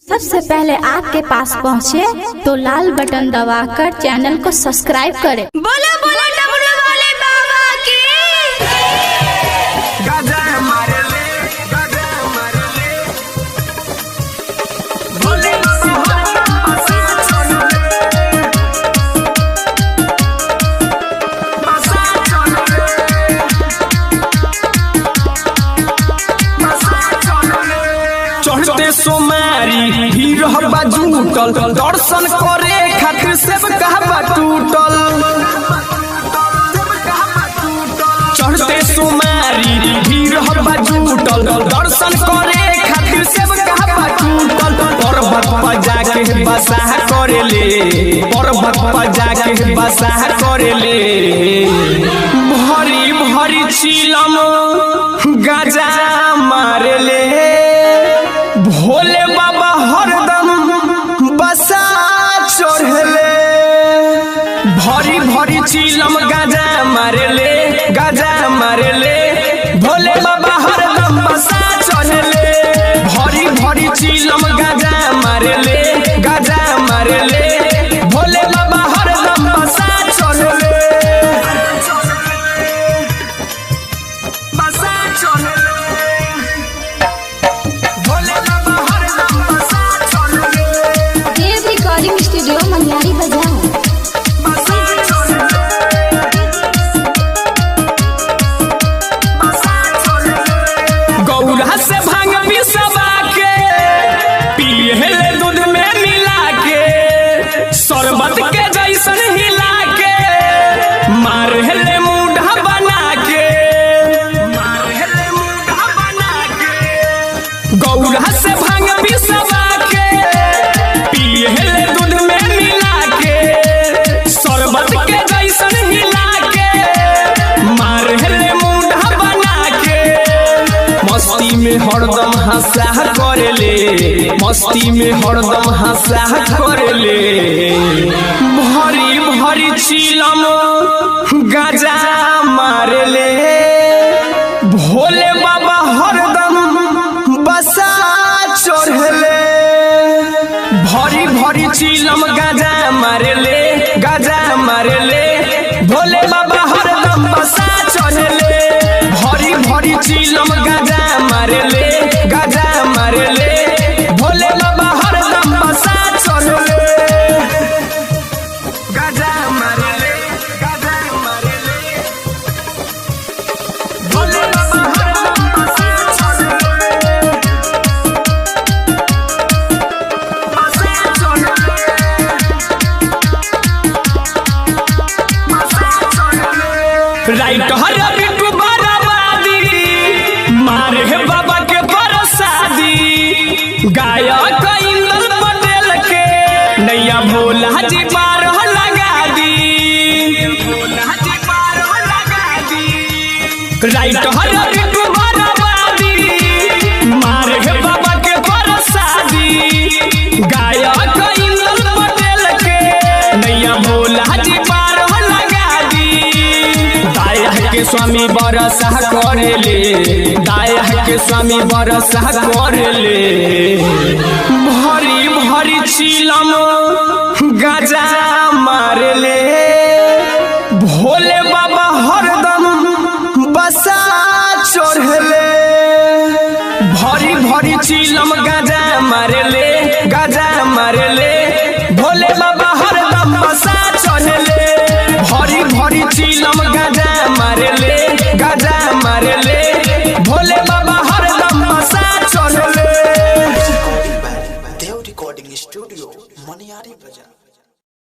सबसे पहले आपके पास पहुंचे तो लाल बटन दबाकर चैनल को सब्सक्राइब करें। बोलो बोलो डमरू वाले बाबा की। गाजा हमारे ले, गाजा हमारे ले। भोले बाबा बसा चलो ले, बसा चलो ले, बसा चलो ले। चढ़ते सोमारी भीड़ हवा जुटल, दर्शन करे खातिर सब कहबा टूटल। चढ़ते सोमारी भीड़ हवा जुटल, दर्शन करे खातिर सब कहबा टूटल। पर्वत पर जाके बसाह करेले, पर्वत पर जाके बसाह करेले। भरी भरी चिलम गाजा मारेले, भोले बाबा हरदम बसा चढ़ले। भरी भरी चिलम गाजा मारेले, गाजा मारेले, भोले बाबा हरदम बसा चढ़ले। भरी भरी चिलम गाजा मारेले, गाजा मारेले, भोले बाबा हरदम बसा चढ़ले, बसा चढ़ले। भोले बाबा हरदम बसा चढ़ले, देव रिकॉर्डिंग स्टूडियो मनियारी बाजार। बसा चढ़ले, बसा चढ़ले। गौरा से भांग पिसवा के पियले दूध में मिला के, शरबत के जैसन हिला के मारले मुंडा बना के, मारले मुंडा बना के। गौरा से भांग पिसवा के पियले दूध में मिला के, शरबत के जैसन हिला के मारले मुंडा बना के। मस्ती में हरदम हंसा करेले, मस्ती में हरदम हंसा करेले। भरी भरी चिलम गाजा मारेले, भोले बाबा हरदम बसा चढ़ले। भरी भरी चिलम गाजा मारेले, गाजा मारेले, भोले बाबा हरदम बसा चढ़ले। भरी भरी चिलम गाजा मारेले, गाजा मारेले, भोले बाबा हरदम बसा चढ़ले, गाजा मारेले, गाजा मारेले, भोले बाबा हरदम बसा चढ़ले, बसा चढ़ले, बसा चढ़ले। राइट हर बिट्टू बराबादी मारे है बाबा के बरसादी, गायक इंदल पटेल के नैया भोला जी पार लगा दी, भोला जी पार लगा दी। राइट हर बिट्टू बराबादी मारे है बाबा के बरसादी, गायक इंदल पटेल के नैया भोला जी पार लगा दी। दाया के स्वामी बरसा करेले, दाया के स्वामी बरसा करेले। भरी भरी चिलम गाजा मारेले, भोले बाबा हरदम बसा चढ़ले। भरी भरी चिलम गाजा मारेले, गाजा मारेले, भोले बाबा